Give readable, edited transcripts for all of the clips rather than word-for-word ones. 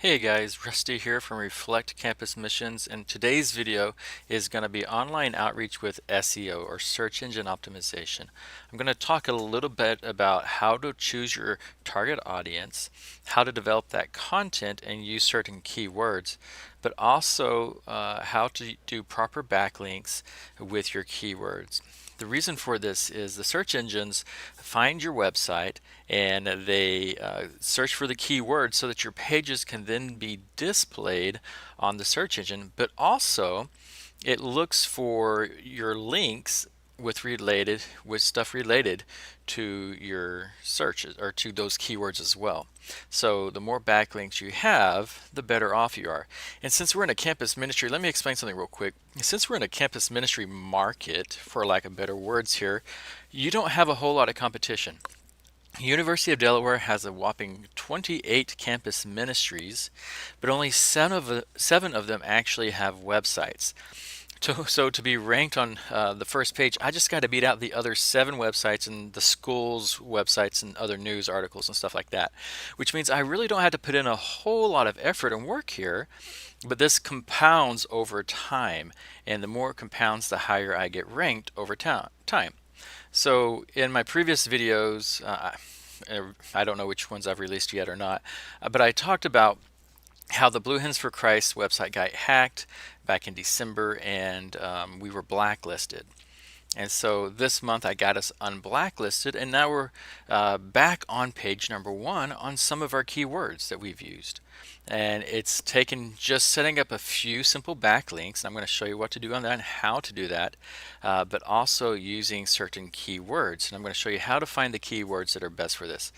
Hey guys, Rusty here from Reflect Campus Missions, and today's video is going to be online outreach with SEO or search engine optimization. I'm going to talk a little bit about how to choose your target audience, how to develop that content and use certain keywords, but also how to do proper backlinks with your keywords. The reason for this is the search engines find your website and they search for the keywords so that your pages can then be displayed on the search engine, but also it looks for your links with stuff related to your searches or to those keywords as well. So the more backlinks you have, the better off you are. And since we're in a campus ministry, let me explain something real quick. Since we're in a campus ministry market, for lack of better words here, you don't have a whole lot of competition. University of Delaware has a whopping 28 campus ministries, but only seven of them actually have websites. So to be ranked on the first page, I just got to beat out the other seven websites and the school's websites and other news articles and stuff like that, which means I really don't have to put in a whole lot of effort and work here, but this compounds over time, and the more it compounds, the higher I get ranked over time. So in my previous videos, I don't know which ones I've released yet or not, but I talked about how the Blue Hens for Christ website got hacked back in December, and we were blacklisted. And so this month I got us unblacklisted, and now we're back on page number 1 on some of our keywords that we've used. And it's taken just setting up a few simple backlinks, and I'm going to show you what to do on that and how to do that, but also using certain keywords. And I'm going to show you how to find the keywords that are best for this.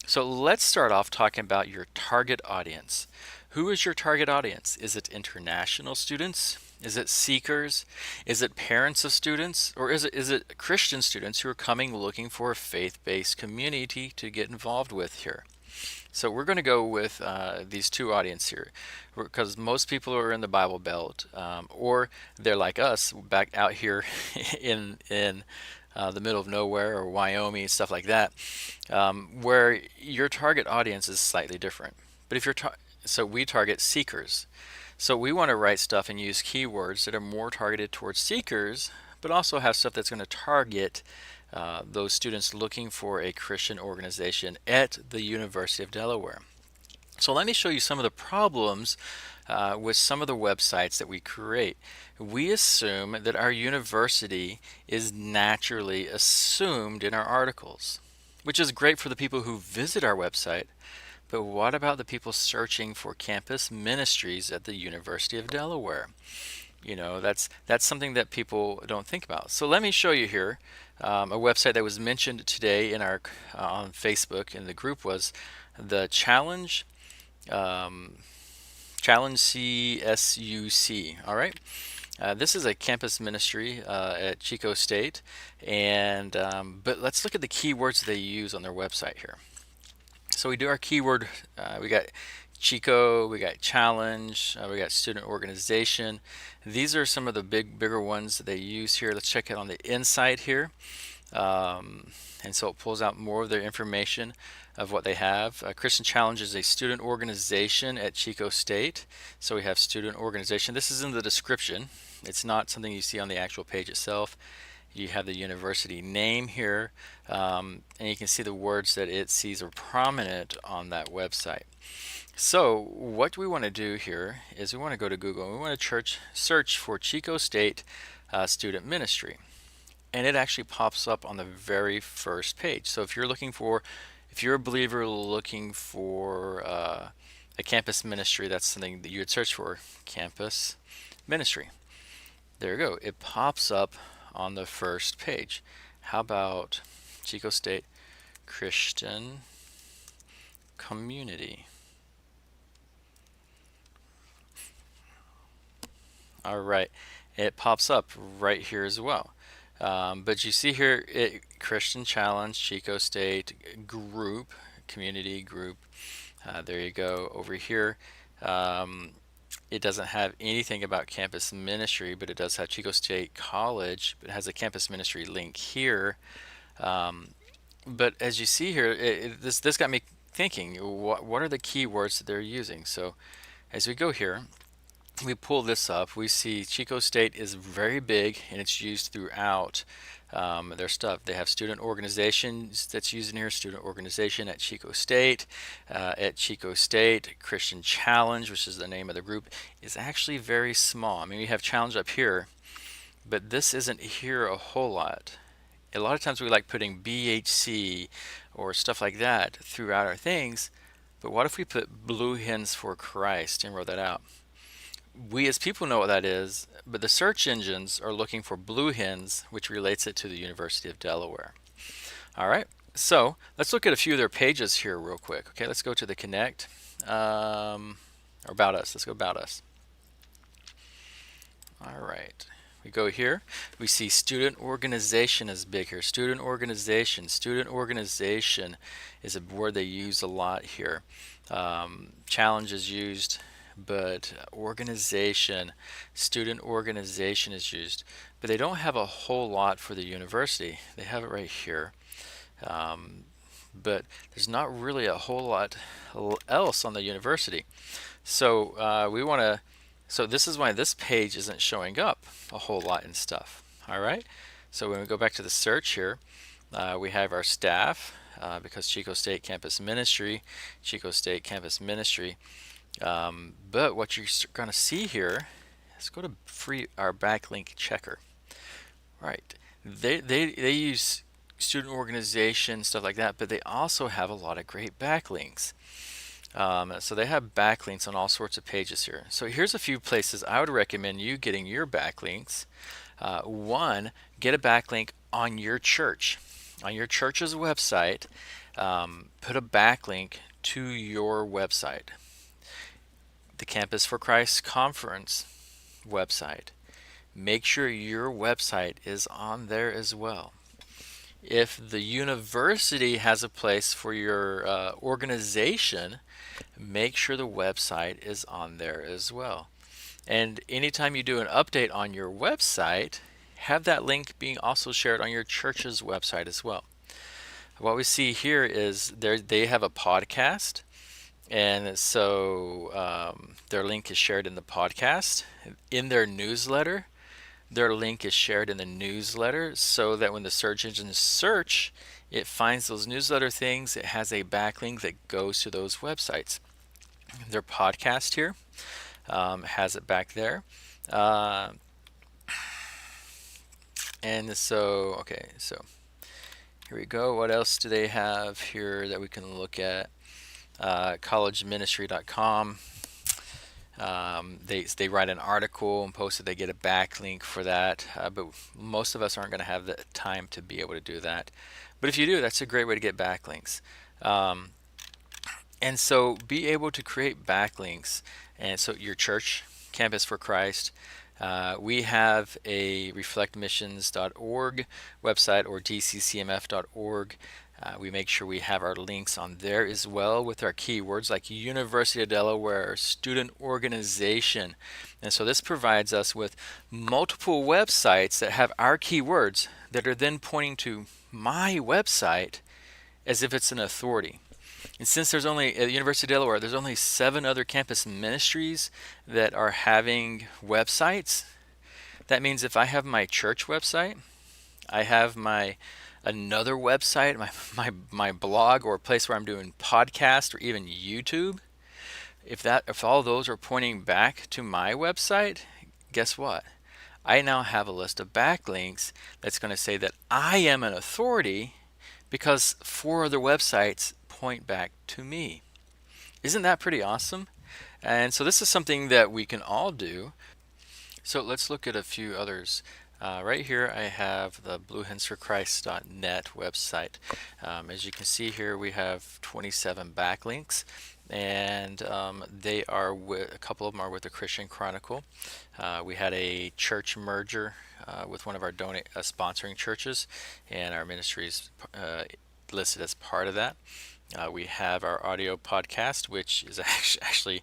So let's start off talking about your target audience. Who is your target audience? Is it international students? Is it seekers? Is it parents of students? Or is it Christian students who are coming looking for a faith-based community to get involved with here? So we're going to go with these two audiences here, because most people are in the Bible Belt, or they're like us back out here in the middle of nowhere or Wyoming, stuff like that, where your target audience is slightly different. But if you're so we target seekers. So we want to write stuff and use keywords that are more targeted towards seekers, but also have stuff that's going to target those students looking for a Christian organization at the University of Delaware. So let me show you some of the problems with some of the websites that we create. We assume that our university is naturally assumed in our articles, which is great for the people who visit our website. But what about the people searching for campus ministries at the University of Delaware? You know, that's something that people don't think about. So let me show you here a website that was mentioned today in our on Facebook in the group was the Challenge Challenge CSUC. All right. This is a campus ministry at Chico State, and but let's look at the keywords they use on their website here. So we do our keyword, we got Chico, we got challenge, we got student organization. These are some of the bigger ones that they use here. Let's check it on the inside here. And so it pulls out more of their information of what they have. Christian Challenge is a student organization at Chico State. So we have student organization. This is in the description. It's not something you see on the actual page itself. You have the university name here, and you can see the words that it sees are prominent on that website. So what we want to do here is we want to go to Google and we want to search for Chico State Student Ministry, and it actually pops up on the very first page. So if you're a believer looking for a campus ministry, that's something that you would search for, campus ministry. There you go. It pops up on the first page. How about Chico State Christian Community? All right, it pops up right here as well. But you see here, Christian Challenge, Chico State Group, Community Group. There you go. Over here, it doesn't have anything about campus ministry, but it does have Chico State College. It has a campus ministry link here. But as you see here, this got me thinking, what are the keywords that they're using? So as we go here, we pull this up, we see Chico State is very big and it's used throughout their stuff. They have student organizations that's used in here, student organization at Chico State. Christian Challenge, which is the name of the group, is actually very small. I mean, we have Challenge up here, but this isn't here a whole lot. A lot of times we like putting BHC or stuff like that throughout our things, but what if we put Blue Hens for Christ and wrote that out? We as people know what that is, but the search engines are looking for Blue Hens, which relates it to the University of Delaware. All right, so let's look at a few of their pages here real quick. Okay, let's go to the Connect, or About Us. Let's go About Us. All right, we go here. We see student organization is big here. Student organization is a word they use a lot here. Challenge is used, but student organization is used. But they don't have a whole lot for the university. They have it right here. But there's not really a whole lot else on the university. So so this is why this page isn't showing up a whole lot in stuff. All right. So when we go back to the search here, we have our staff because Chico State Campus Ministry, but what you're going to see here, let's go to our backlink checker. Right. They use student organization, stuff like that, but they also have a lot of great backlinks. So they have backlinks on all sorts of pages here. So here's a few places I would recommend you getting your backlinks. One, get a backlink on your church. On your church's website, put a backlink to your website. The Campus for Christ conference website. Make sure your website is on there as well. If the university has a place for your organization, make sure the website is on there as well. And anytime you do an update on your website, have that link being also shared on your church's website as well. What we see here is they have a podcast, and so their link is shared in the podcast. In their newsletter, their link is shared in the newsletter so that when the search engines search, it finds those newsletter things. It has a backlink that goes to those websites. Their podcast here has it back there. And so, okay, so here we go. What else do they have here that we can look at? collegeministry.com. They write an article and post it. They get a backlink for that, but most of us aren't going to have the time to be able to do that. But if you do, that's a great way to get backlinks. And so be able to create backlinks. And so your church, Campus for Christ, we have a reflectmissions.org website or dccmf.org. We make sure we have our links on there as well with our keywords like University of Delaware, student organization. And so this provides us with multiple websites that have our keywords that are then pointing to my website as if it's an authority. And since there's only, at the University of Delaware, there's only 7 other campus ministries that are having websites, that means if I have my church website, I have another website, my blog, or a place where I'm doing podcast or even YouTube, if all those are pointing back to my website, guess what? I now have a list of backlinks that's going to say that I am an authority because 4 other websites point back to me. Isn't that pretty awesome? And so this is something that we can all do. So let's look at a few others. Right here I have the bluehensforchrist.net website. As you can see here, we have 27 backlinks, and they are a couple of them are with the Christian Chronicle. We had a church merger with one of our sponsoring churches, and our ministries listed as part of that. We have our audio podcast, which is actually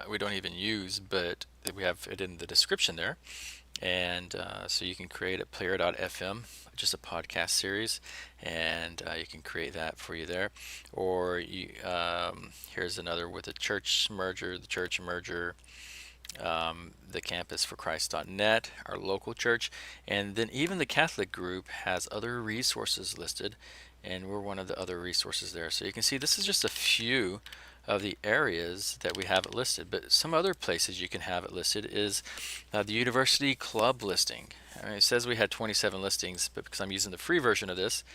we don't even use, but we have it in the description there. And so you can create a player.fm, just a podcast series, and you can create that for you there. Or here's another with the church merger, the campus for Christ.net, our local church, and then even the Catholic group has other resources listed, and we're one of the other resources there. So you can see this is just a few of the areas that we have it listed, but some other places you can have it listed is the university club listing. I mean, it says we had 27 listings, but because I'm using the free version of this,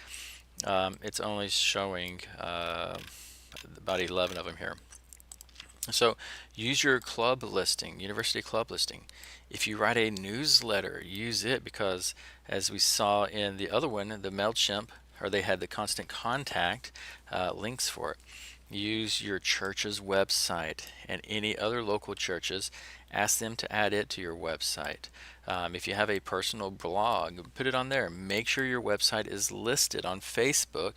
it's only showing about 11 of them here. So use your club listing, university club listing. If you write a newsletter, use it, because as we saw in the other one, the MailChimp, or they had the constant contact links for it. Use your church's website and any other local churches. Ask them to add it to your website. If you have a personal blog, put it on there. Make sure your website is listed on Facebook.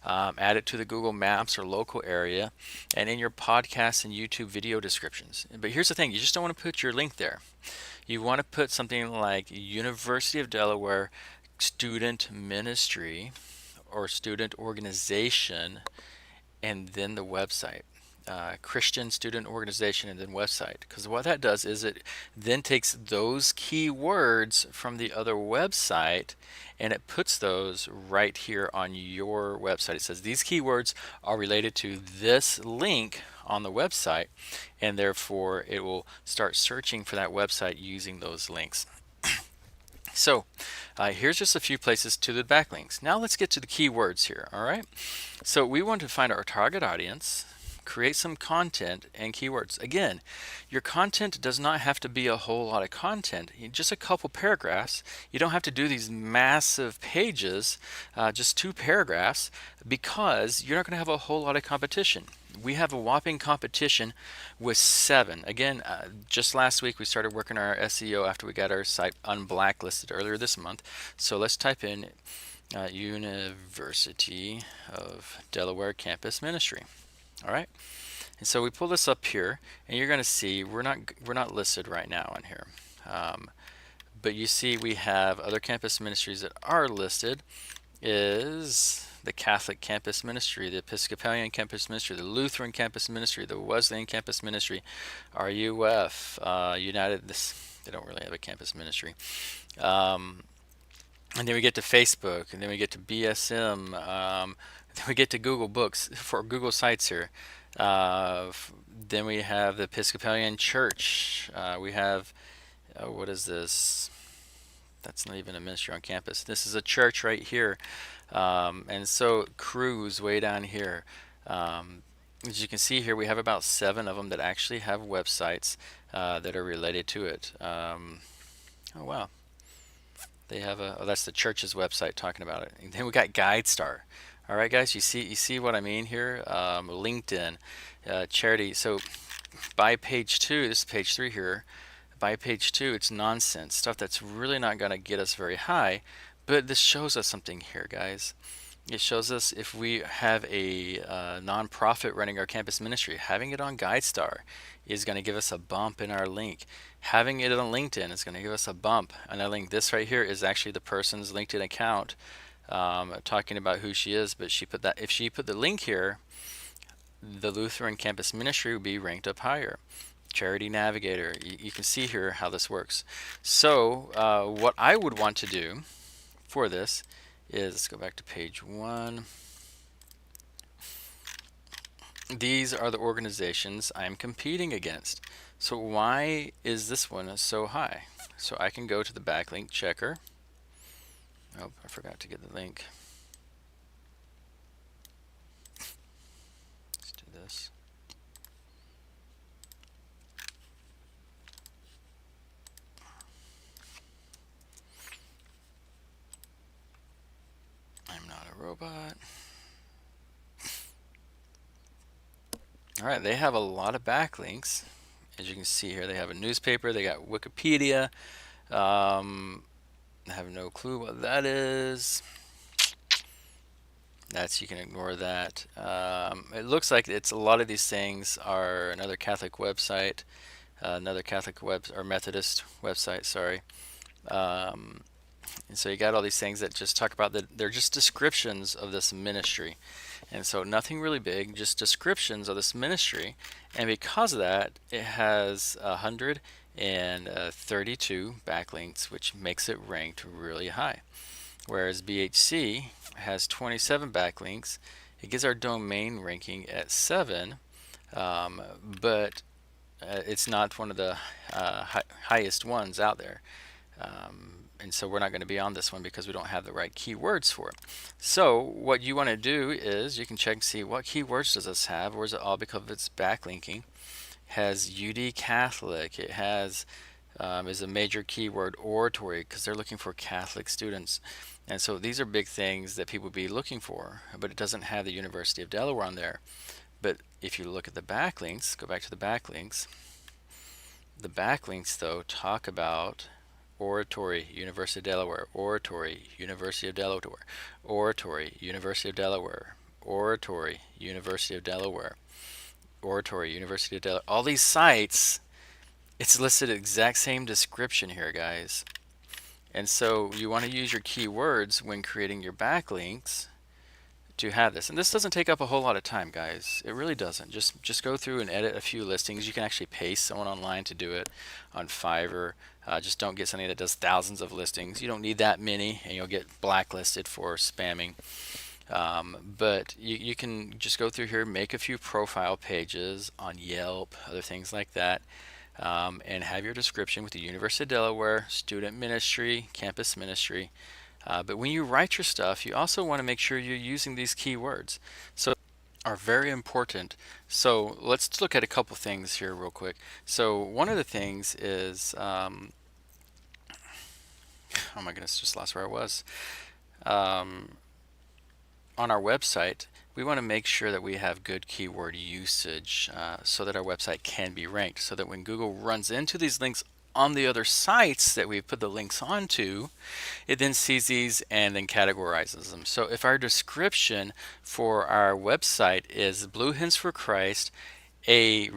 Add it to the Google Maps or local area, and in your podcast and YouTube video descriptions. But here's the thing, you just don't want to put your link there. You want to put something like University of Delaware Student Ministry or Student Organization, and then the website. Christian Student Organization and then website, because what that does is it then takes those keywords from the other website and it puts those right here on your website. It says these keywords are related to this link on the website, and therefore it will start searching for that website using those links. So here's just a few places to the backlinks. Now let's get to the keywords here. All right, so we want to find our target audience, create some content and keywords. Again, your content does not have to be a whole lot of content, just a couple paragraphs. You don't have to do these massive pages, just 2 paragraphs, because you're not going to have a whole lot of competition. We have a whopping competition with 7. Again, just last week we started working on our SEO after we got our site unblacklisted earlier this month. So let's type in University of Delaware Campus Ministry. All right, and so we pull this up here, and you're going to see we're not listed right now on here, but you see we have other campus ministries that are listed. Is the Catholic Campus Ministry, the Episcopalian Campus Ministry, the Lutheran Campus Ministry, the Wesleyan Campus Ministry, RUF, United. They don't really have a campus ministry. And then we get to Facebook, and then we get to BSM. Then we get to Google Books for Google Sites here. Then we have the Episcopalian Church. We have, what is this? That's not even a ministry on campus. This is a church right here. And so Cruise way down here. As you can see here, we have about 7 of them that actually have websites that are related to it. Oh, wow. They have that's the church's website talking about it. And then we got GuideStar. All right, guys, you see what I mean here? LinkedIn, charity. So by page 2, this is page 3 here. By page 2, it's nonsense stuff that's really not going to get us very high. But this shows us something here, guys. It shows us if we have a nonprofit running our campus ministry, having it on GuideStar is going to give us a bump in our link. Having it on LinkedIn is going to give us a bump on our link. This right here is actually the person's LinkedIn account talking about who she is, but she put that. If she put the link here, the Lutheran Campus Ministry would be ranked up higher. Charity Navigator. You can see here how this works. So what I would want to do for this is, let's go back to page 1. These are the organizations I'm competing against. So why is this one so high? So I can go to the backlink checker. Oh, I forgot to get the link. Let's do this. I'm not a robot. All right, they have a lot of backlinks. As you can see here, they have a newspaper, they got Wikipedia. I have no clue what that is. You can ignore that. It looks like it's a lot of these things are another Catholic website, another Catholic or Methodist website, sorry. And so you got all these things that just talk about that they're just descriptions of this ministry. And so nothing really big, just descriptions of this ministry. And because of that, it has 132 backlinks, which makes it ranked really high. Whereas BHC has 27 backlinks. It gives our domain ranking at 7, but it's not one of the highest ones out there. And so we're not going to be on this one because we don't have the right keywords for it. So what you want to do is you can check and see what keywords does this have, or is it all because of its backlinking. It has UD Catholic. It has is a major keyword, oratory, because they're looking for Catholic students. And so these are big things that people would be looking for, but it doesn't have the University of Delaware on there. But if you look at the backlinks, go back to the backlinks though talk about oratory, University of Delaware, oratory, University of Delaware, oratory, University of Delaware, oratory, University of Delaware, oratory, University of Delaware. All these sites, it's listed exact same description here, guys. And so you want to use your keywords when creating your backlinks to have this. And this doesn't take up a whole lot of time, guys. It really doesn't. Just go through and edit a few listings. You can actually pay someone online to do it on Fiverr. Just don't get something that does thousands of listings. You don't need that many, and you'll get blacklisted for spamming. But you can just go through here, make a few profile pages on Yelp, other things like that, and have your description with the University of Delaware, student ministry, campus ministry. But when you write your stuff, you also want to make sure you're using these keywords. So are very important. So let's look at a couple things here real quick. So one of the things is, oh my goodness, just lost where I was. On our website, we want to make sure that we have good keyword usage so that our website can be ranked, so that when Google runs into these links on the other sites that we put the links onto, it then sees these and then categorizes them. So if our description for our website is Blue Hens for Christ, a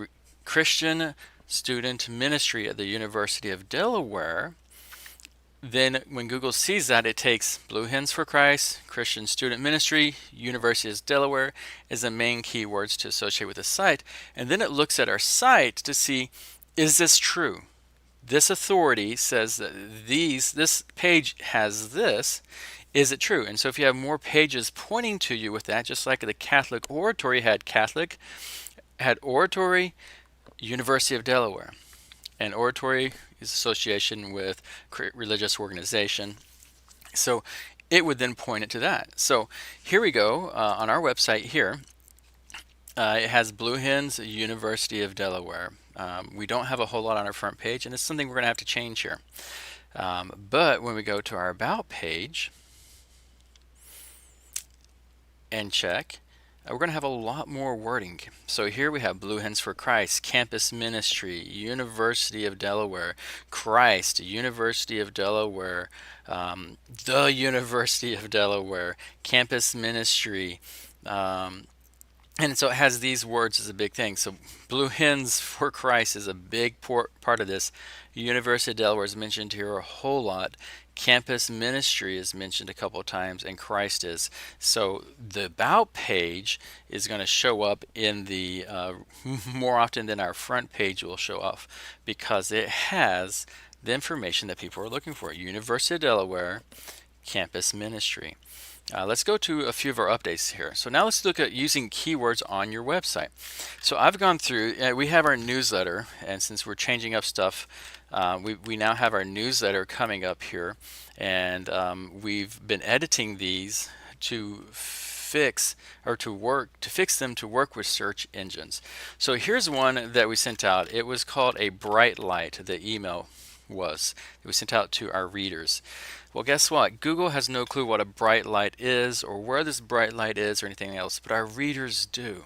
Christian student ministry at the University of Delaware, then when Google sees that, it takes Blue Hens for Christ, Christian Student Ministry, University of Delaware as the main keywords to associate with the site. And then it looks at our site to see, is this true? This authority says that this page has this. Is it true? And so if you have more pages pointing to you with that, just like the Catholic oratory had oratory, University of Delaware. And oratory is association with religious organization. So it would then point it to that. So here we go on our website here. It has Blue Hens, University of Delaware. We don't have a whole lot on our front page, and it's something we're going to have to change here. But when we go to our About page and check, we're going to have a lot more wording. So here we have Blue Hens for Christ, Campus Ministry, University of Delaware, Christ, University of Delaware, the University of Delaware, Campus Ministry, and so it has these words as a big thing. So Blue Hens for Christ is a big part of this. University of Delaware is mentioned here a whole lot. Campus Ministry is mentioned a couple of times, and Christ is. So the About page is going to show up in the more often than our front page will show up, because it has the information that people are looking for. University of Delaware, Campus Ministry. Let's go to a few of our updates here. So now let's look at using keywords on your website. So I've gone through, we have our newsletter, and since we're changing up stuff, we now have our newsletter coming up here, and we've been editing these to fix them to work with search engines. So here's one that we sent out. It was called a bright light. The email was. It was sent out to our readers. Well, guess what? Google has no clue what a bright light is or where this bright light is or anything else, but our readers do.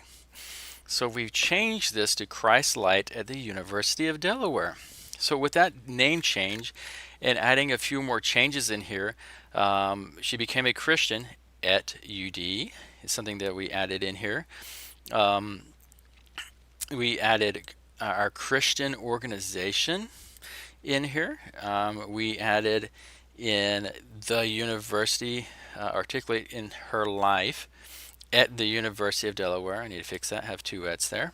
So we've changed this to Christ Light at the University of Delaware. So with that name change and adding a few more changes in here, she became a Christian at UD. It's something that we added in here. We added our Christian organization in here. We added in the university, articulate in her life at the University of Delaware. I need to fix that, have two ets there.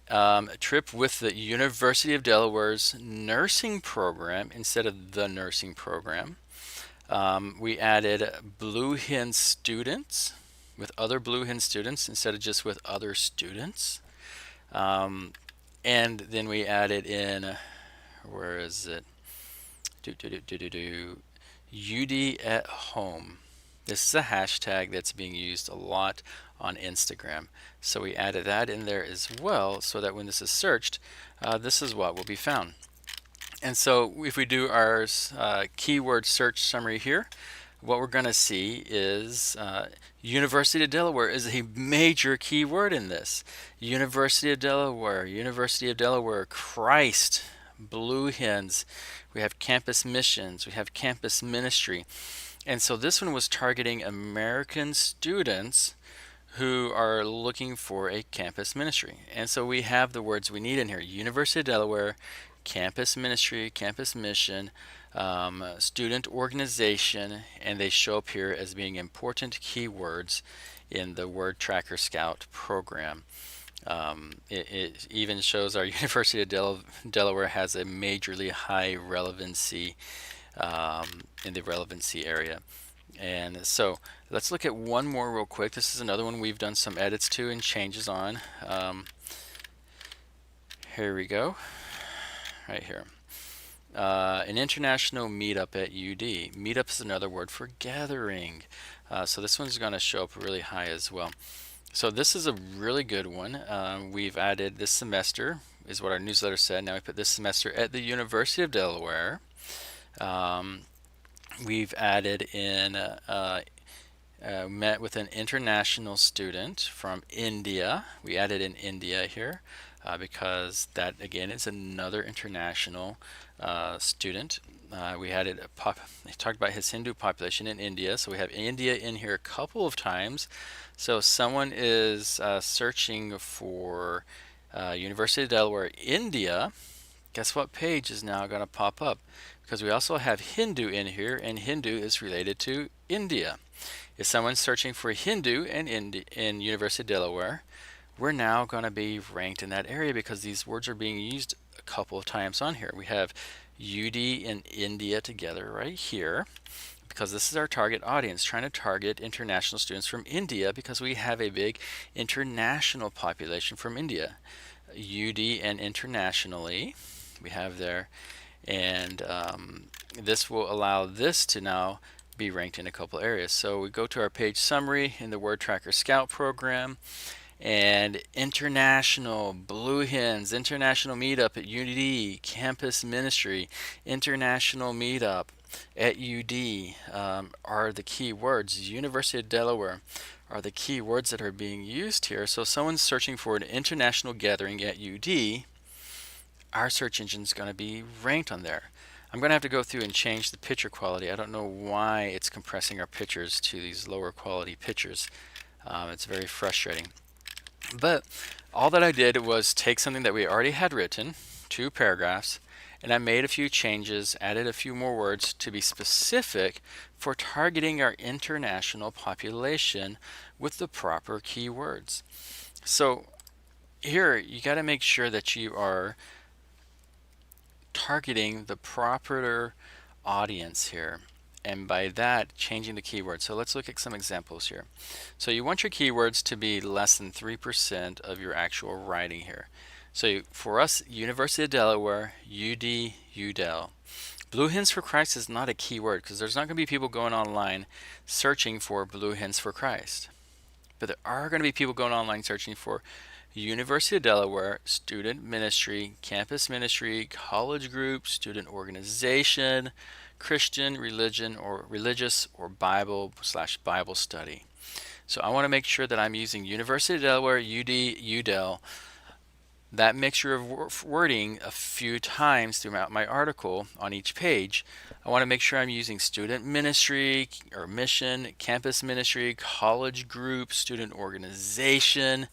A trip with the University of Delaware's nursing program instead of the nursing program. We added Blue Hen students with other Blue Hen students instead of just with other students. And then we added in, where is it? UD at home. This is a hashtag that's being used a lot on Instagram. So we added that in there as well so that when this is searched, this is what will be found. And so if we do our keyword search summary here, what we're going to see is University of Delaware is a major keyword in this. University of Delaware, Christ, Blue Hens, we have campus missions, we have campus ministry. And so this one was targeting American students who are looking for a campus ministry. And so we have the words we need in here: University of Delaware, campus ministry, campus mission, student organization, and they show up here as being important keywords in the WordTracker Scout program. It even shows our University of Delaware has a majorly high relevancy in the relevancy area. And so let's look at one more real quick. This is another one we've done some edits to and changes on. Here we go, right here. An international meetup at UD. Meetup is another word for gathering. So this one's going to show up really high as well. So this is a really good one. We've added this semester, is what our newsletter said. Now we put this semester at the University of Delaware. We've added in met with an international student from India. We added in India here because that again is another international student. We added he talked about his Hindu population in India, so we have India in here a couple of times. So someone is searching for University of Delaware, India. Guess what page is now going to pop up? Because we also have Hindu in here, and Hindu is related to India. If someone's searching for Hindu in University of Delaware, we're now going to be ranked in that area because these words are being used a couple of times on here. We have UD and India together right here because this is our target audience, trying to target international students from India because we have a big international population from India. UD and internationally, we have there. And this will allow this to now be ranked in a couple areas. So we go to our page summary in the WordTracker Scout program, and international, Blue Hens, international meetup at UD, campus ministry, international meetup at UD are the key words. University of Delaware are the key words that are being used here. So if someone's searching for an international gathering at UD, our search engine is going to be ranked on there. I'm going to have to go through and change the picture quality. I don't know why it's compressing our pictures to these lower quality pictures. It's very frustrating. But all that I did was take something that we already had written, 2 paragraphs, and I made a few changes, added a few more words to be specific for targeting our international population with the proper keywords. So here you got to make sure that you are targeting the proper audience here, and by that changing the keywords. So let's look at some examples here. So you want your keywords to be less than 3% of your actual writing here. So for us, University of Delaware, UD, UDel. Blue Hens for Christ is not a keyword because there's not going to be people going online searching for Blue Hens for Christ. But there are going to be people going online searching for University of Delaware, student ministry, campus ministry, college group, student organization, Christian, religion, or religious, or Bible/Bible study. So I want to make sure that I'm using University of Delaware, UD, UDel, that mixture of wording a few times throughout my article on each page. I want to make sure I'm using student ministry or mission, campus ministry, college group, student organization.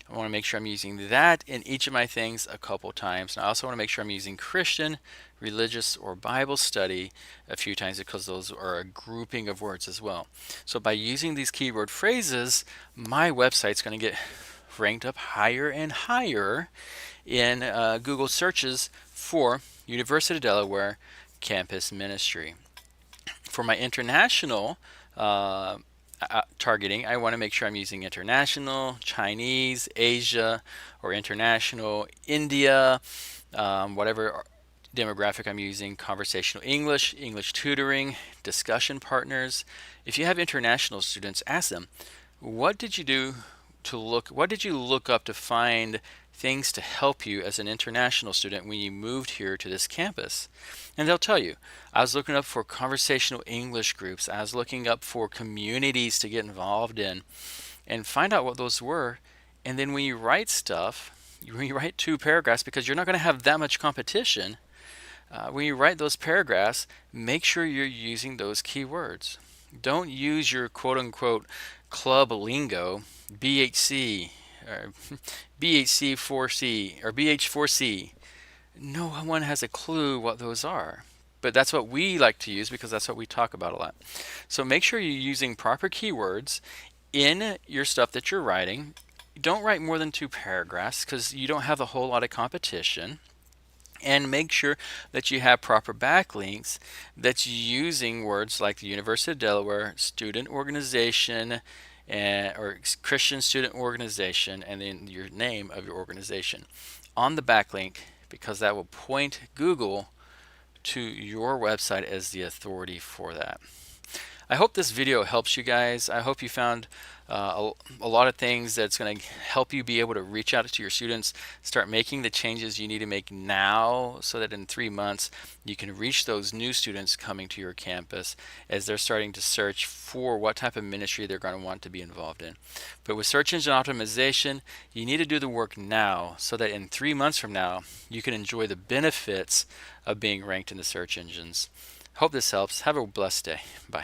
I want to make sure I'm using that in each of my things a couple times. And I also want to make sure I'm using Christian, religious, or Bible study a few times because those are a grouping of words as well. So by using these keyword phrases, my website's going to get ranked up higher and higher in Google searches for University of Delaware campus ministry. For my international targeting, I want to make sure I'm using international, Chinese, Asia, or international, India, whatever demographic I'm using, conversational English, English tutoring, discussion partners. If you have international students, ask them, what did you look up to find things to help you as an international student when you moved here to this campus? And they'll tell you, I was looking up for conversational English groups, I was looking up for communities to get involved in, and find out what those were. And then when you write stuff, when you write 2 paragraphs, because you're not going to have that much competition, when you write those paragraphs, make sure you're using those keywords. Don't use your quote-unquote club lingo, BHC, or BHC4C, or BH4C. No one has a clue what those are. But that's what we like to use because that's what we talk about a lot. So make sure you're using proper keywords in your stuff that you're writing. Don't write more than 2 paragraphs because you don't have a whole lot of competition. And make sure that you have proper backlinks that's using words like the University of Delaware, student organization, or Christian student organization, and then your name of your organization on the backlink, because that will point Google to your website as the authority for that. I hope this video helps you guys. I hope you found a lot of things that's going to help you be able to reach out to your students, start making the changes you need to make now so that in 3 months you can reach those new students coming to your campus as they're starting to search for what type of ministry they're going to want to be involved in. But with search engine optimization, you need to do the work now so that in 3 months from now you can enjoy the benefits of being ranked in the search engines. Hope this helps. Have a blessed day. Bye.